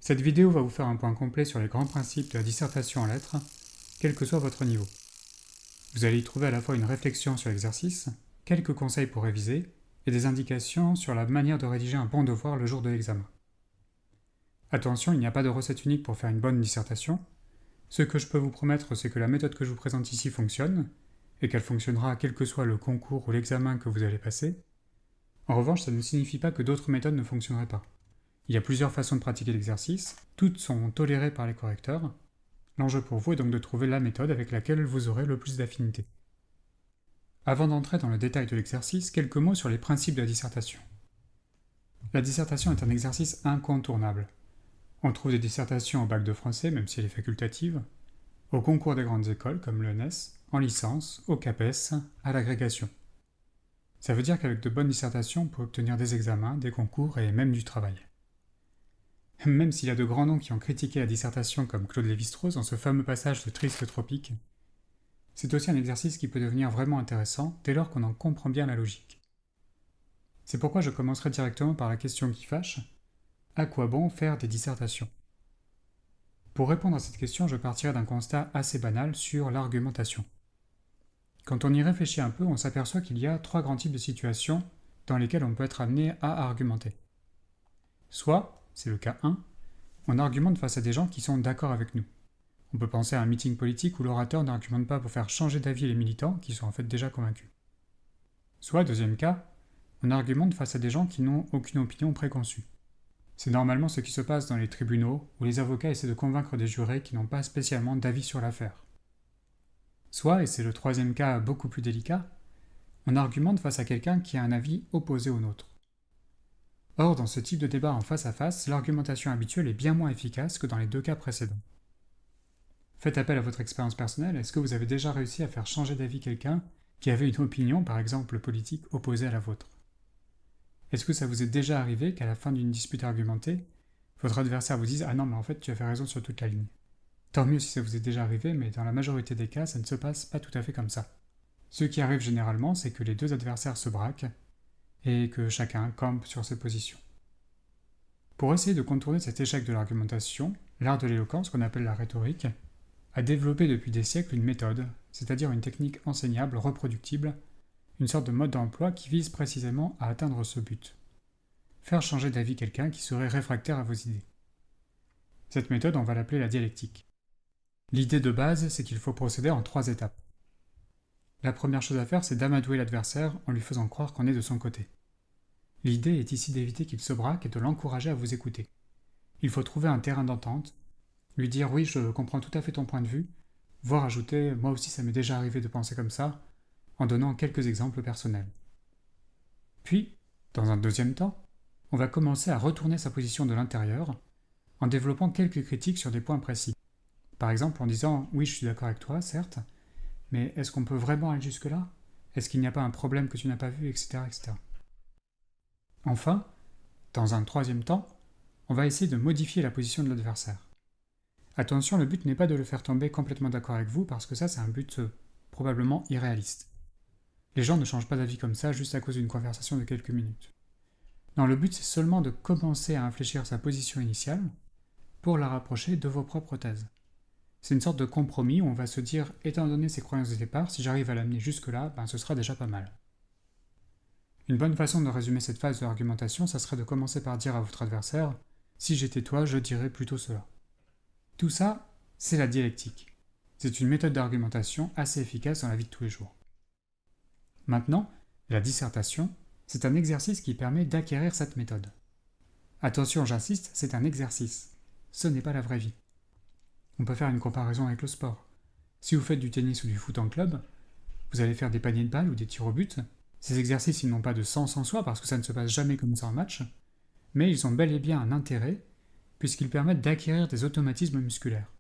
Cette vidéo va vous faire un point complet sur les grands principes de la dissertation en lettres, quel que soit votre niveau. Vous allez y trouver à la fois une réflexion sur l'exercice, quelques conseils pour réviser, et des indications sur la manière de rédiger un bon devoir le jour de l'examen. Attention, il n'y a pas de recette unique pour faire une bonne dissertation. Ce que je peux vous promettre, c'est que la méthode que je vous présente ici fonctionne, et qu'elle fonctionnera quel que soit le concours ou l'examen que vous allez passer. En revanche, ça ne signifie pas que d'autres méthodes ne fonctionneraient pas. Il y a plusieurs façons de pratiquer l'exercice, toutes sont tolérées par les correcteurs. L'enjeu pour vous est donc de trouver la méthode avec laquelle vous aurez le plus d'affinité. Avant d'entrer dans le détail de l'exercice, quelques mots sur les principes de la dissertation. La dissertation est un exercice incontournable. On trouve des dissertations au bac de français, même si elle est facultative, au concours des grandes écoles comme l'ENS, en licence, au CAPES, à l'agrégation. Ça veut dire qu'avec de bonnes dissertations, on peut obtenir des examens, des concours et même du travail. Même s'il y a de grands noms qui ont critiqué la dissertation comme Claude Lévi-Strauss dans ce fameux passage de Triste Tropique, c'est aussi un exercice qui peut devenir vraiment intéressant dès lors qu'on en comprend bien la logique. C'est pourquoi je commencerai directement par la question qui fâche: à quoi bon faire des dissertations? Pour répondre à cette question, je partirai d'un constat assez banal sur l'argumentation. Quand on y réfléchit un peu, on s'aperçoit qu'il y a 3 grands types de situations dans lesquelles on peut être amené à argumenter. Soit, c'est le cas 1, on argumente face à des gens qui sont d'accord avec nous. On peut penser à un meeting politique où l'orateur n'argumente pas pour faire changer d'avis les militants qui sont en fait déjà convaincus. Soit, deuxième cas, on argumente face à des gens qui n'ont aucune opinion préconçue. C'est normalement ce qui se passe dans les tribunaux où les avocats essaient de convaincre des jurés qui n'ont pas spécialement d'avis sur l'affaire. Soit, et c'est le troisième cas beaucoup plus délicat, on argumente face à quelqu'un qui a un avis opposé au nôtre. Or, dans ce type de débat en face à face, l'argumentation habituelle est bien moins efficace que dans les 2 cas précédents. Faites appel à votre expérience personnelle, est-ce que vous avez déjà réussi à faire changer d'avis quelqu'un qui avait une opinion, par exemple politique, opposée à la vôtre? Est-ce que ça vous est déjà arrivé qu'à la fin d'une dispute argumentée, votre adversaire vous dise « Ah non, mais en fait, tu avais raison sur toute la ligne ». Tant mieux si ça vous est déjà arrivé, mais dans la majorité des cas, ça ne se passe pas tout à fait comme ça. Ce qui arrive généralement, c'est que les 2 adversaires se braquent et que chacun campe sur ses positions. Pour essayer de contourner cet échec de l'argumentation, l'art de l'éloquence, qu'on appelle la rhétorique, a développé depuis des siècles une méthode, c'est-à-dire une technique enseignable, reproductible, une sorte de mode d'emploi qui vise précisément à atteindre ce but. Faire changer d'avis quelqu'un qui serait réfractaire à vos idées. Cette méthode, on va l'appeler la dialectique. L'idée de base, c'est qu'il faut procéder en 3 étapes. La première chose à faire, c'est d'amadouer l'adversaire en lui faisant croire qu'on est de son côté. L'idée est ici d'éviter qu'il se braque et de l'encourager à vous écouter. Il faut trouver un terrain d'entente, lui dire « oui, je comprends tout à fait ton point de vue », voire ajouter « moi aussi ça m'est déjà arrivé de penser comme ça », en donnant quelques exemples personnels. Puis, dans un deuxième temps, on va commencer à retourner sa position de l'intérieur en développant quelques critiques sur des points précis. Par exemple en disant « oui, je suis d'accord avec toi, certes, mais est-ce qu'on peut vraiment aller jusque-là? Est-ce qu'il n'y a pas un problème que tu n'as pas vu, etc. etc. » Enfin, dans un troisième temps, on va essayer de modifier la position de l'adversaire. Attention, le but n'est pas de le faire tomber complètement d'accord avec vous, parce que ça, c'est un but probablement irréaliste. Les gens ne changent pas d'avis comme ça juste à cause d'une conversation de quelques minutes. Non, le but, c'est seulement de commencer à infléchir sa position initiale pour la rapprocher de vos propres thèses. C'est une sorte de compromis où on va se dire, étant donné ses croyances de départ, si j'arrive à l'amener jusque-là, ce sera déjà pas mal. Une bonne façon de résumer cette phase de l'argumentation, ça serait de commencer par dire à votre adversaire « si j'étais toi, je dirais plutôt cela ». Tout ça, c'est la dialectique. C'est une méthode d'argumentation assez efficace dans la vie de tous les jours. Maintenant, la dissertation, c'est un exercice qui permet d'acquérir cette méthode. Attention, j'insiste, c'est un exercice. Ce n'est pas la vraie vie. On peut faire une comparaison avec le sport. Si vous faites du tennis ou du foot en club, vous allez faire des paniers de balles ou des tirs au but. Ces exercices, ils n'ont pas de sens en soi parce que ça ne se passe jamais comme ça en match, mais ils ont bel et bien un intérêt puisqu'ils permettent d'acquérir des automatismes musculaires.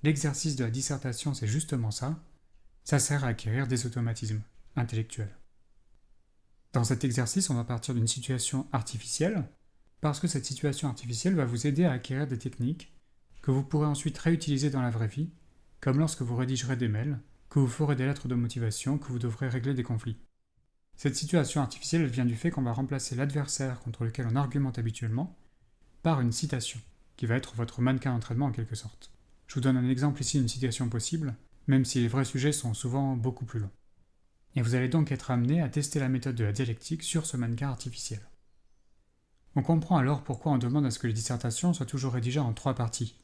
L'exercice de la dissertation, c'est justement ça. Ça sert à acquérir des automatismes intellectuels. Dans cet exercice, on va partir d'une situation artificielle, parce que cette situation artificielle va vous aider à acquérir des techniques que vous pourrez ensuite réutiliser dans la vraie vie, comme lorsque vous rédigerez des mails, que vous ferez des lettres de motivation, que vous devrez régler des conflits. Cette situation artificielle vient du fait qu'on va remplacer l'adversaire contre lequel on argumente habituellement par une citation, qui va être votre mannequin d'entraînement en quelque sorte. Je vous donne un exemple ici d'une citation possible, même si les vrais sujets sont souvent beaucoup plus longs. Et vous allez donc être amené à tester la méthode de la dialectique sur ce mannequin artificiel. On comprend alors pourquoi on demande à ce que les dissertations soient toujours rédigées en 3 parties.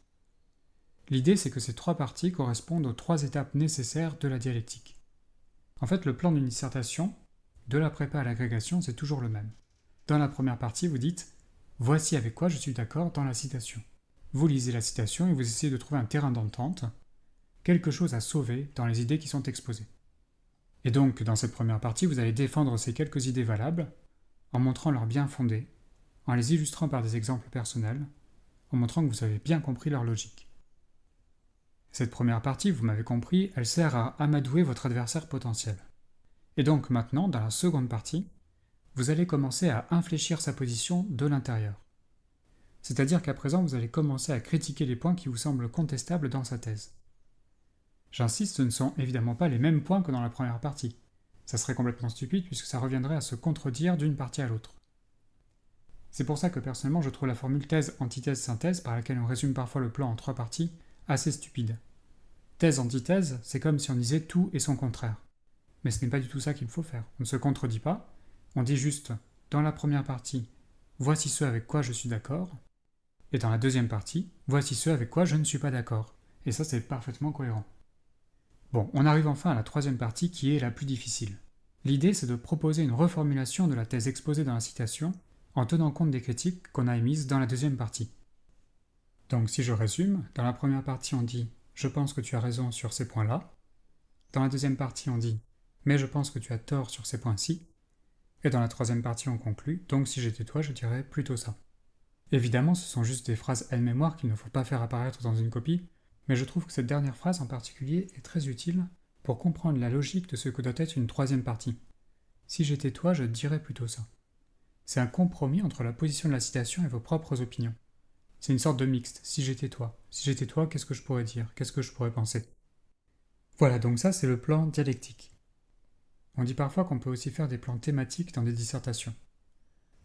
L'idée, c'est que ces 3 parties correspondent aux 3 étapes nécessaires de la dialectique. En fait, le plan d'une dissertation, de la prépa à l'agrégation, c'est toujours le même. Dans la première partie, vous dites « Voici avec quoi je suis d'accord dans la citation ». Vous lisez la citation et vous essayez de trouver un terrain d'entente, quelque chose à sauver dans les idées qui sont exposées. Et donc, dans cette première partie, vous allez défendre ces quelques idées valables en montrant leur bien fondé, en les illustrant par des exemples personnels, en montrant que vous avez bien compris leur logique. Cette première partie, vous m'avez compris, elle sert à amadouer votre adversaire potentiel. Et donc maintenant, dans la seconde partie, vous allez commencer à infléchir sa position de l'intérieur. C'est-à-dire qu'à présent, vous allez commencer à critiquer les points qui vous semblent contestables dans sa thèse. J'insiste, ce ne sont évidemment pas les mêmes points que dans la première partie. Ça serait complètement stupide puisque ça reviendrait à se contredire d'une partie à l'autre. C'est pour ça que personnellement, je trouve la formule thèse, antithèse, synthèse, par laquelle on résume parfois le plan en 3 parties, assez stupide. Thèse, antithèse, c'est comme si on disait tout et son contraire. Mais ce n'est pas du tout ça qu'il faut faire. On ne se contredit pas, on dit juste, dans la première partie, voici ce avec quoi je suis d'accord, et dans la deuxième partie, voici ce avec quoi je ne suis pas d'accord. Et ça, c'est parfaitement cohérent. Bon, on arrive enfin à la troisième partie qui est la plus difficile. L'idée, c'est de proposer une reformulation de la thèse exposée dans la citation en tenant compte des critiques qu'on a émises dans la deuxième partie. Donc, si je résume, dans la première partie, on dit « je pense que tu as raison sur ces points-là ». Dans la deuxième partie, on dit « mais je pense que tu as tort sur ces points-ci ». Et dans la troisième partie, on conclut « donc si j'étais toi, je dirais plutôt ça ». Évidemment, ce sont juste des phrases aide-mémoire qu'il ne faut pas faire apparaître dans une copie, mais je trouve que cette dernière phrase en particulier est très utile pour comprendre la logique de ce que doit être une troisième partie. Si j'étais toi, je dirais plutôt ça. C'est un compromis entre la position de la citation et vos propres opinions. C'est une sorte de mixte. Si j'étais toi, qu'est-ce que je pourrais dire? Qu'est-ce que je pourrais penser? Voilà, donc ça c'est le plan dialectique. On dit parfois qu'on peut aussi faire des plans thématiques dans des dissertations.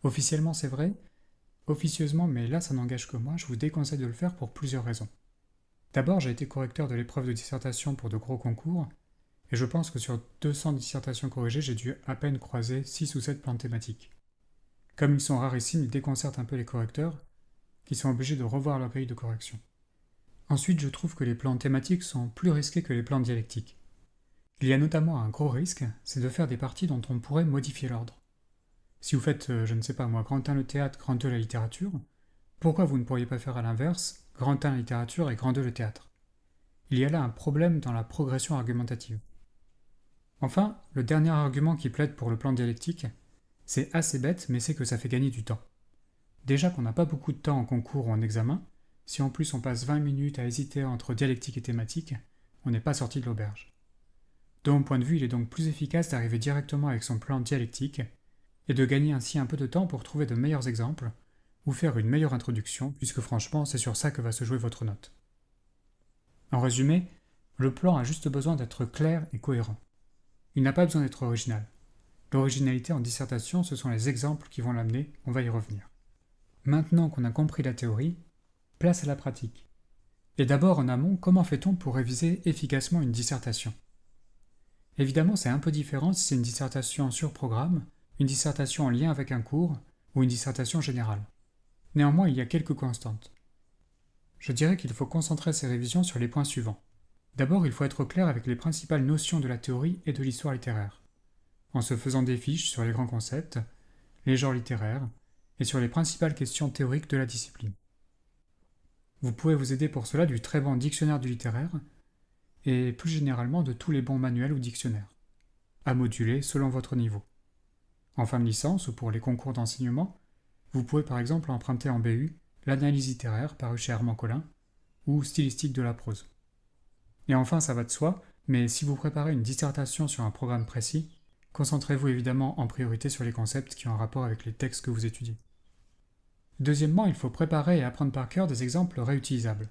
Officiellement c'est vrai, officieusement, mais là ça n'engage que moi, je vous déconseille de le faire pour plusieurs raisons. D'abord, j'ai été correcteur de l'épreuve de dissertation pour de gros concours, et je pense que sur 200 dissertations corrigées, j'ai dû à peine croiser 6 ou 7 plans thématiques. Comme ils sont rarissimes, ils déconcertent un peu les correcteurs, qui sont obligés de revoir leur grille de correction. Ensuite, je trouve que les plans thématiques sont plus risqués que les plans dialectiques. Il y a notamment un gros risque, c'est de faire des parties dont on pourrait modifier l'ordre. Si vous faites, je ne sais pas moi, grand 1 le théâtre, grand 2 la littérature, pourquoi vous ne pourriez pas faire à l'inverse, grand 1 la littérature et grand 2 le théâtre? Il y a là un problème dans la progression argumentative. Enfin, le dernier argument qui plaide pour le plan dialectique, c'est assez bête, mais c'est que ça fait gagner du temps. Déjà qu'on n'a pas beaucoup de temps en concours ou en examen, si en plus on passe 20 minutes à hésiter entre dialectique et thématique, on n'est pas sorti de l'auberge. De mon point de vue, il est donc plus efficace d'arriver directement avec son plan dialectique et de gagner ainsi un peu de temps pour trouver de meilleurs exemples ou faire une meilleure introduction, puisque franchement, c'est sur ça que va se jouer votre note. En résumé, le plan a juste besoin d'être clair et cohérent. Il n'a pas besoin d'être original. L'originalité en dissertation, ce sont les exemples qui vont l'amener, on va y revenir. Maintenant qu'on a compris la théorie, place à la pratique. Et d'abord en amont, comment fait-on pour réviser efficacement une dissertation? Évidemment, c'est un peu différent si c'est une dissertation sur programme, une dissertation en lien avec un cours, ou une dissertation générale. Néanmoins, il y a quelques constantes. Je dirais qu'il faut concentrer ces révisions sur les points suivants. D'abord, il faut être clair avec les principales notions de la théorie et de l'histoire littéraire, en se faisant des fiches sur les grands concepts, les genres littéraires, et sur les principales questions théoriques de la discipline. Vous pouvez vous aider pour cela du très bon dictionnaire du littéraire, et plus généralement de tous les bons manuels ou dictionnaires, à moduler selon votre niveau. En fin de licence ou pour les concours d'enseignement, vous pouvez par exemple emprunter en BU l'analyse littéraire paru chez Armand Collin ou stylistique de la prose. Et enfin, ça va de soi, mais si vous préparez une dissertation sur un programme précis, concentrez-vous évidemment en priorité sur les concepts qui ont un rapport avec les textes que vous étudiez. Deuxièmement, il faut préparer et apprendre par cœur des exemples réutilisables.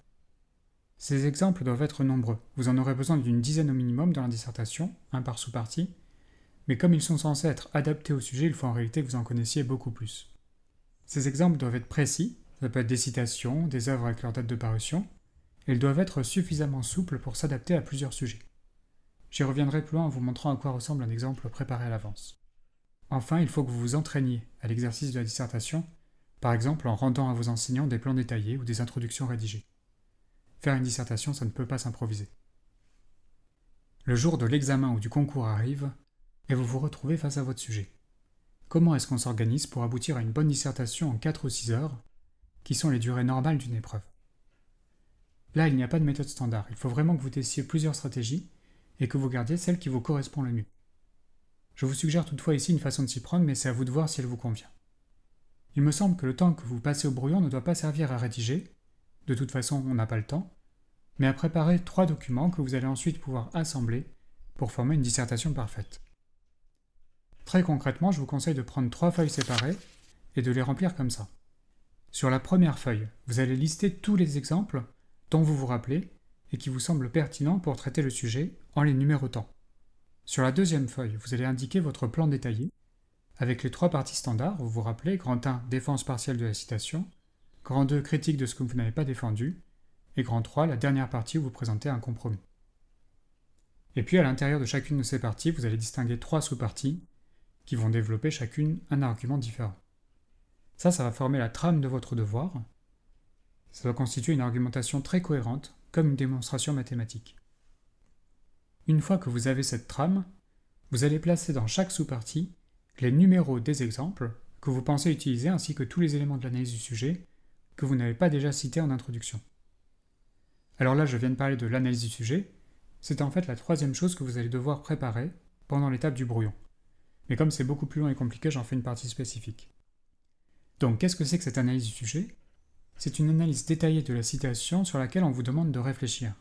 Ces exemples doivent être nombreux. Vous en aurez besoin d'une dizaine au minimum dans la dissertation, un par sous-partie, mais comme ils sont censés être adaptés au sujet, il faut en réalité que vous en connaissiez beaucoup plus. Ces exemples doivent être précis, ça peut être des citations, des œuvres avec leur date de parution, et ils doivent être suffisamment souples pour s'adapter à plusieurs sujets. J'y reviendrai plus loin en vous montrant à quoi ressemble un exemple préparé à l'avance. Enfin, il faut que vous vous entraîniez à l'exercice de la dissertation, par exemple en rendant à vos enseignants des plans détaillés ou des introductions rédigées. Faire une dissertation, ça ne peut pas s'improviser. Le jour de l'examen ou du concours arrive, et vous vous retrouvez face à votre sujet. Comment est-ce qu'on s'organise pour aboutir à une bonne dissertation en 4 ou 6 heures, qui sont les durées normales d'une épreuve? Là, il n'y a pas de méthode standard, il faut vraiment que vous testiez plusieurs stratégies, et que vous gardiez celle qui vous correspond le mieux. Je vous suggère toutefois ici une façon de s'y prendre, mais c'est à vous de voir si elle vous convient. Il me semble que le temps que vous passez au brouillon ne doit pas servir à rédiger, de toute façon on n'a pas le temps, mais à préparer 3 documents que vous allez ensuite pouvoir assembler pour former une dissertation parfaite. Très concrètement, je vous conseille de prendre 3 feuilles séparées et de les remplir comme ça. Sur la première feuille, vous allez lister tous les exemples dont vous vous rappelez et qui vous semblent pertinents pour traiter le sujet en les numérotant. Sur la deuxième feuille, vous allez indiquer votre plan détaillé avec les 3 parties standards, vous vous rappelez, grand 1, défense partielle de la citation, grand 2, critique de ce que vous n'avez pas défendu, et grand 3, la dernière partie où vous présentez un compromis. Et puis à l'intérieur de chacune de ces parties, vous allez distinguer 3 sous-parties qui vont développer chacune un argument différent. Ça va former la trame de votre devoir. Ça doit constituer une argumentation très cohérente, comme une démonstration mathématique. Une fois que vous avez cette trame, vous allez placer dans chaque sous-partie les numéros des exemples que vous pensez utiliser ainsi que tous les éléments de l'analyse du sujet que vous n'avez pas déjà cités en introduction. Alors là, je viens de parler de l'analyse du sujet, c'est en fait la 3e chose que vous allez devoir préparer pendant l'étape du brouillon. Mais comme c'est beaucoup plus long et compliqué, j'en fais une partie spécifique. Donc, qu'est-ce que c'est que cette analyse du sujet? C'est une analyse détaillée de la citation sur laquelle on vous demande de réfléchir.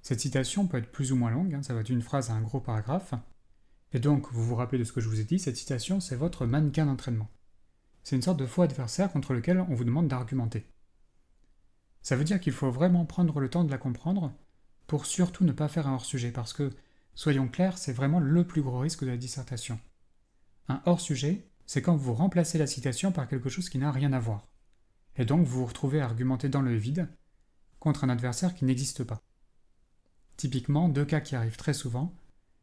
Cette citation peut être plus ou moins longue, ça va d'une phrase à un gros paragraphe, et donc, vous vous rappelez de ce que je vous ai dit, cette citation, c'est votre mannequin d'entraînement. C'est une sorte de faux adversaire contre lequel on vous demande d'argumenter. Ça veut dire qu'il faut vraiment prendre le temps de la comprendre pour surtout ne pas faire un hors-sujet, parce que, soyons clairs, c'est vraiment le plus gros risque de la dissertation. Un hors-sujet, c'est quand vous remplacez la citation par quelque chose qui n'a rien à voir. Et donc vous vous retrouvez à argumenter dans le vide contre un adversaire qui n'existe pas. Typiquement, 2 cas qui arrivent très souvent,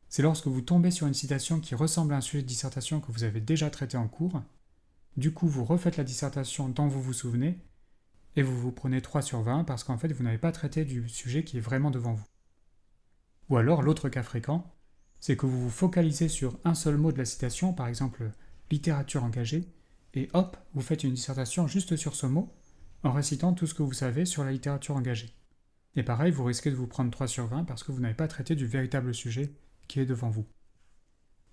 c'est lorsque vous tombez sur une citation qui ressemble à un sujet de dissertation que vous avez déjà traité en cours, du coup vous refaites la dissertation dont vous vous souvenez, et vous vous prenez 3 sur 20 parce qu'en fait vous n'avez pas traité du sujet qui est vraiment devant vous. Ou alors l'autre cas fréquent, c'est que vous vous focalisez sur un seul mot de la citation, par exemple littérature engagée, et hop, vous faites une dissertation juste sur ce mot, en récitant tout ce que vous savez sur la littérature engagée. Et pareil, vous risquez de vous prendre 3 sur 20 parce que vous n'avez pas traité du véritable sujet qui est devant vous.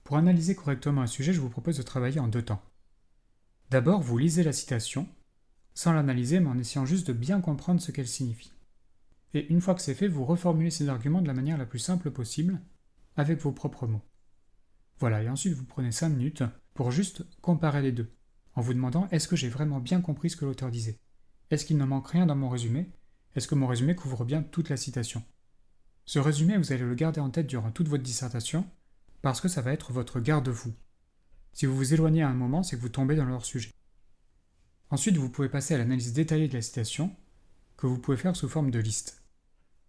Pour analyser correctement un sujet, je vous propose de travailler en 2 temps. D'abord, vous lisez la citation, sans l'analyser, mais en essayant juste de bien comprendre ce qu'elle signifie. Et une fois que c'est fait, vous reformulez ces arguments de la manière la plus simple possible, avec vos propres mots. Voilà, et ensuite vous prenez 5 minutes pour juste comparer les deux, en vous demandant est-ce que j'ai vraiment bien compris ce que l'auteur disait? Est-ce qu'il ne manque rien dans mon résumé? Est-ce que mon résumé couvre bien toute la citation? Ce résumé, vous allez le garder en tête durant toute votre dissertation, parce que ça va être votre garde-fou. Si vous vous éloignez à un moment, c'est que vous tombez dans leur sujet. Ensuite, vous pouvez passer à l'analyse détaillée de la citation, que vous pouvez faire sous forme de liste.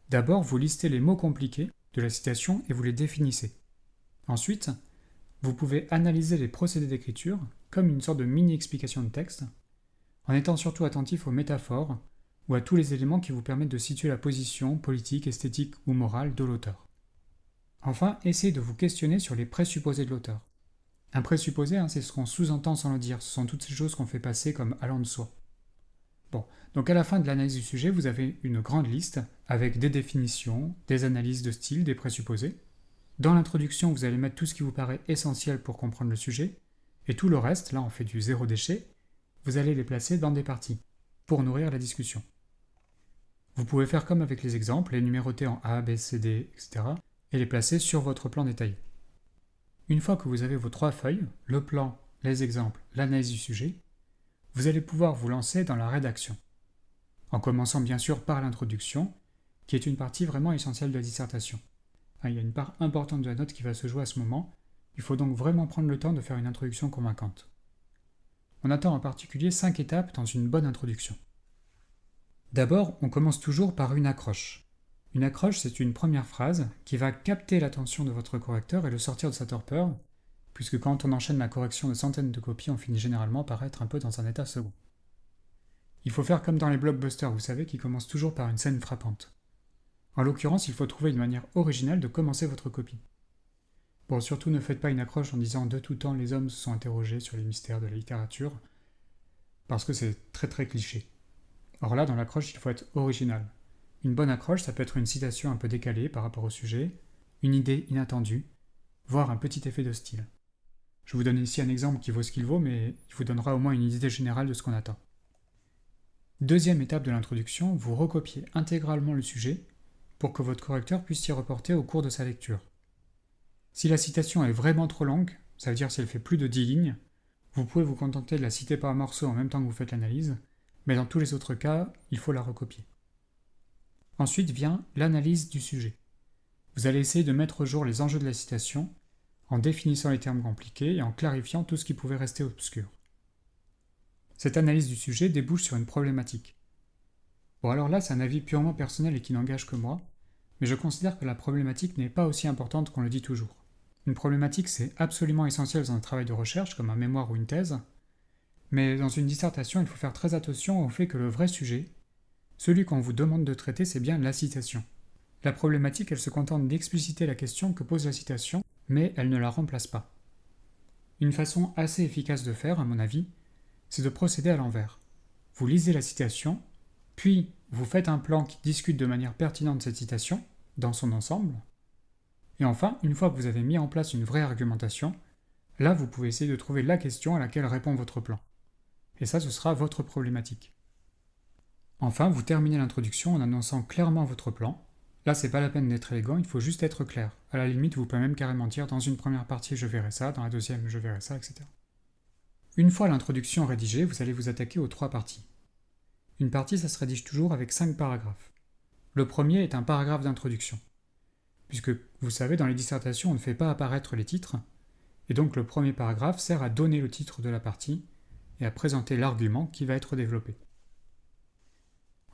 D'abord, vous listez les mots compliqués de la citation et vous les définissez. Ensuite, vous pouvez analyser les procédés d'écriture comme une sorte de mini-explication de texte, en étant surtout attentif aux métaphores ou à tous les éléments qui vous permettent de situer la position politique, esthétique ou morale de l'auteur. Enfin, essayez de vous questionner sur les présupposés de l'auteur. Un présupposé, c'est ce qu'on sous-entend sans le dire, ce sont toutes ces choses qu'on fait passer comme allant de soi. Bon, donc à la fin de l'analyse du sujet, vous avez une grande liste avec des définitions, des analyses de style, des présupposés. Dans l'introduction, vous allez mettre tout ce qui vous paraît essentiel pour comprendre le sujet, et tout le reste, là on fait du zéro déchet, vous allez les placer dans des parties, pour nourrir la discussion. Vous pouvez faire comme avec les exemples, les numéroter en A, B, C, D, etc., et les placer sur votre plan détaillé. Une fois que vous avez vos 3 feuilles, le plan, les exemples, l'analyse du sujet, vous allez pouvoir vous lancer dans la rédaction. En commençant bien sûr par l'introduction, qui est une partie vraiment essentielle de la dissertation. Il y a une part importante de la note qui va se jouer à ce moment, il faut donc vraiment prendre le temps de faire une introduction convaincante. on attend en particulier 5 étapes dans une bonne introduction. D'abord, on commence toujours par une accroche. Une accroche, c'est une première phrase qui va capter l'attention de votre correcteur et le sortir de sa torpeur, puisque quand on enchaîne la correction de centaines de copies, on finit généralement par être un peu dans un état second. Il faut faire comme dans les blockbusters, vous savez, qui commencent toujours par une scène frappante. En l'occurrence, il faut trouver une manière originale de commencer votre copie. Bon, surtout ne faites pas une accroche en disant « de tout temps, les hommes se sont interrogés sur les mystères de la littérature », parce que c'est très très cliché. Or là, dans l'accroche, il faut être original. Une bonne accroche, ça peut être une citation un peu décalée par rapport au sujet, une idée inattendue, voire un petit effet de style. Je vous donne ici un exemple qui vaut ce qu'il vaut, mais il vous donnera au moins une idée générale de ce qu'on attend. Deuxième étape de l'introduction, vous recopiez intégralement le sujet pour que votre correcteur puisse s'y reporter au cours de sa lecture. Si la citation est vraiment trop longue, ça veut dire si elle fait plus de 10 lignes, vous pouvez vous contenter de la citer par morceaux en même temps que vous faites l'analyse, mais dans tous les autres cas, il faut la recopier. Ensuite vient l'analyse du sujet. Vous allez essayer de mettre au jour les enjeux de la citation en définissant les termes compliqués et en clarifiant tout ce qui pouvait rester obscur. Cette analyse du sujet débouche sur une problématique. Bon alors là, c'est un avis purement personnel et qui n'engage que moi, mais je considère que la problématique n'est pas aussi importante qu'on le dit toujours. Une problématique, c'est absolument essentiel dans un travail de recherche, comme un mémoire ou une thèse, mais dans une dissertation, il faut faire très attention au fait que le vrai sujet, celui qu'on vous demande de traiter, c'est bien la citation. La problématique, elle se contente d'expliciter la question que pose la citation, mais elle ne la remplace pas. Une façon assez efficace de faire, à mon avis, c'est de procéder à l'envers. Vous lisez la citation, puis vous faites un plan qui discute de manière pertinente cette citation, dans son ensemble, et enfin, une fois que vous avez mis en place une vraie argumentation, là vous pouvez essayer de trouver la question à laquelle répond votre plan. Et ça, ce sera votre problématique. Enfin, vous terminez l'introduction en annonçant clairement votre plan. Là, c'est pas la peine d'être élégant, il faut juste être clair. À la limite, vous pouvez même carrément dire dans une première partie je verrai ça, dans la deuxième je verrai ça, etc. Une fois l'introduction rédigée, vous allez vous attaquer aux 3 parties. Une partie, ça se rédige toujours avec 5 paragraphes. Le premier est un paragraphe d'introduction. Puisque, vous savez, dans les dissertations, on ne fait pas apparaître les titres, et donc le premier paragraphe sert à donner le titre de la partie et à présenter l'argument qui va être développé.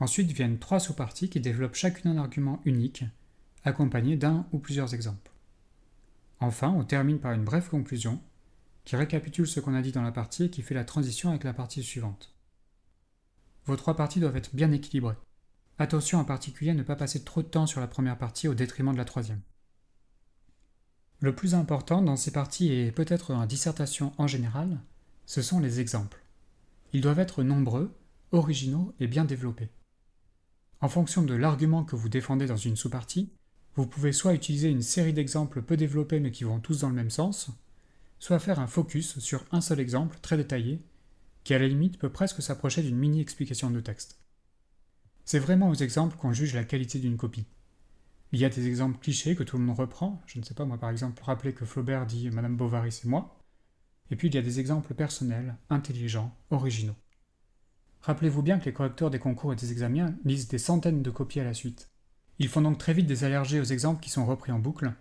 Ensuite viennent 3 sous-parties qui développent chacune un argument unique, accompagné d'un ou plusieurs exemples. Enfin, on termine par une brève conclusion, qui récapitule ce qu'on a dit dans la partie et qui fait la transition avec la partie suivante. Vos 3 parties doivent être bien équilibrées. Attention en particulier à ne pas passer trop de temps sur la première partie au détriment de la troisième. Le plus important dans ces parties et peut-être dans la dissertation en général, ce sont les exemples. Ils doivent être nombreux, originaux et bien développés. En fonction de l'argument que vous défendez dans une sous-partie, vous pouvez soit utiliser une série d'exemples peu développés mais qui vont tous dans le même sens, soit faire un focus sur un seul exemple très détaillé, qui à la limite peut presque s'approcher d'une mini-explication de texte. C'est vraiment aux exemples qu'on juge la qualité d'une copie. Il y a des exemples clichés que tout le monde reprend, je ne sais pas moi par exemple rappeler que Flaubert dit « Madame Bovary c'est moi », et puis il y a des exemples personnels, intelligents, originaux. Rappelez-vous bien que les correcteurs des concours et des examens lisent des centaines de copies à la suite. Ils font donc très vite des allergies aux exemples qui sont repris en boucle.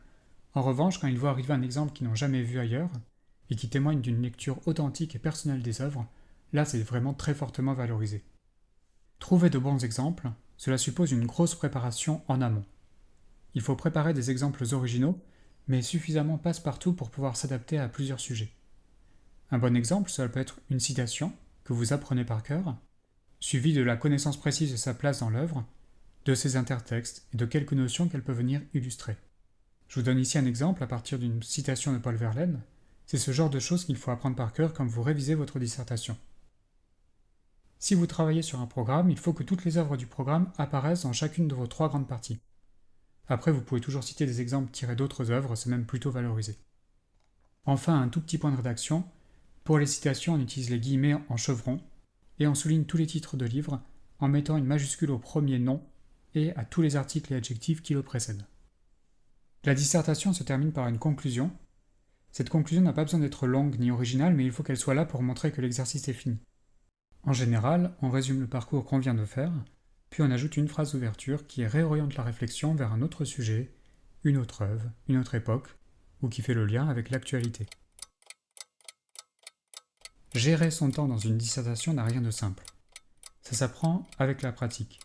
En revanche, quand ils voient arriver un exemple qu'ils n'ont jamais vu ailleurs, et qui témoigne d'une lecture authentique et personnelle des œuvres, là c'est vraiment très fortement valorisé. Trouver de bons exemples, cela suppose une grosse préparation en amont. Il faut préparer des exemples originaux, mais suffisamment passe-partout pour pouvoir s'adapter à plusieurs sujets. Un bon exemple, cela peut être une citation, que vous apprenez par cœur, suivie de la connaissance précise de sa place dans l'œuvre, de ses intertextes et de quelques notions qu'elle peut venir illustrer. Je vous donne ici un exemple à partir d'une citation de Paul Verlaine. C'est ce genre de choses qu'il faut apprendre par cœur quand vous révisez votre dissertation. Si vous travaillez sur un programme, il faut que toutes les œuvres du programme apparaissent dans chacune de vos 3 grandes parties. Après, vous pouvez toujours citer des exemples tirés d'autres œuvres, c'est même plutôt valorisé. Enfin, un tout petit point de rédaction. Pour les citations, on utilise les guillemets en chevron, et on souligne tous les titres de livres en mettant une majuscule au premier nom et à tous les articles et adjectifs qui le précèdent. La dissertation se termine par une conclusion. Cette conclusion n'a pas besoin d'être longue ni originale, mais il faut qu'elle soit là pour montrer que l'exercice est fini. En général, on résume le parcours qu'on vient de faire, puis on ajoute une phrase d'ouverture qui réoriente la réflexion vers un autre sujet, une autre œuvre, une autre époque, ou qui fait le lien avec l'actualité. Gérer son temps dans une dissertation n'a rien de simple. Ça s'apprend avec la pratique.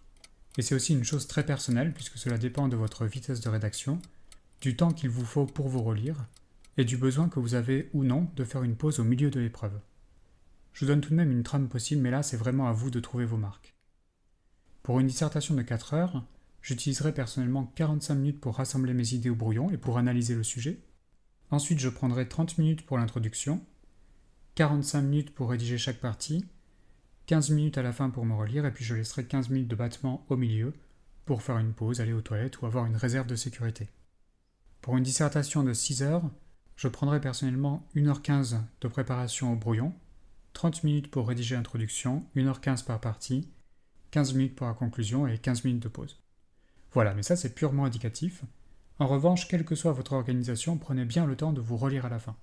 Et c'est aussi une chose très personnelle puisque cela dépend de votre vitesse de rédaction, du temps qu'il vous faut pour vous relire, et du besoin que vous avez ou non de faire une pause au milieu de l'épreuve. Je vous donne tout de même une trame possible, mais là c'est vraiment à vous de trouver vos marques. Pour une dissertation de 4 heures, j'utiliserai personnellement 45 minutes pour rassembler mes idées au brouillon et pour analyser le sujet. Ensuite, je prendrai 30 minutes pour l'introduction, 45 minutes pour rédiger chaque partie, 15 minutes à la fin pour me relire, et puis je laisserai 15 minutes de battement au milieu pour faire une pause, aller aux toilettes ou avoir une réserve de sécurité. Pour une dissertation de 6 heures, je prendrai personnellement 1h15 de préparation au brouillon, 30 minutes pour rédiger l'introduction, 1h15 par partie, 15 minutes pour la conclusion et 15 minutes de pause. Voilà, mais ça c'est purement indicatif. En revanche, quelle que soit votre organisation, prenez bien le temps de vous relire à la fin.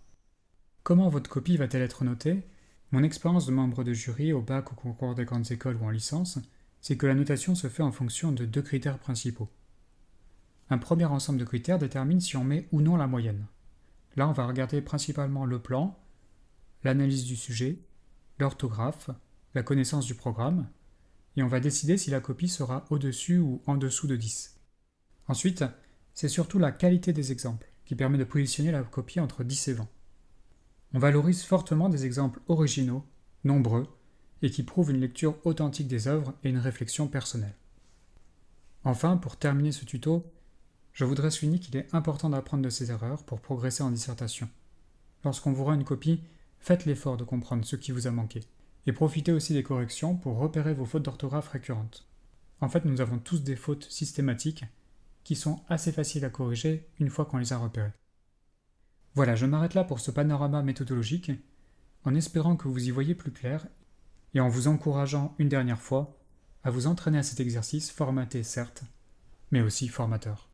Comment votre copie va-t-elle être notée ? Mon expérience de membre de jury au bac, au concours des grandes écoles ou en licence, c'est que la notation se fait en fonction de 2 critères principaux. Un premier ensemble de critères détermine si on met ou non la moyenne. Là, on va regarder principalement le plan, l'analyse du sujet, l'orthographe, la connaissance du programme, et on va décider si la copie sera au-dessus ou en dessous de 10. Ensuite, c'est surtout la qualité des exemples qui permet de positionner la copie entre 10 et 20. On valorise fortement des exemples originaux, nombreux, et qui prouvent une lecture authentique des œuvres et une réflexion personnelle. Enfin, pour terminer ce tuto, je voudrais souligner qu'il est important d'apprendre de ses erreurs pour progresser en dissertation. Lorsqu'on vous rend une copie, faites l'effort de comprendre ce qui vous a manqué, et profitez aussi des corrections pour repérer vos fautes d'orthographe récurrentes. En fait, nous avons tous des fautes systématiques qui sont assez faciles à corriger une fois qu'on les a repérées. Voilà, je m'arrête là pour ce panorama méthodologique, en espérant que vous y voyez plus clair, et en vous encourageant une dernière fois à vous entraîner à cet exercice formaté certes, mais aussi formateur.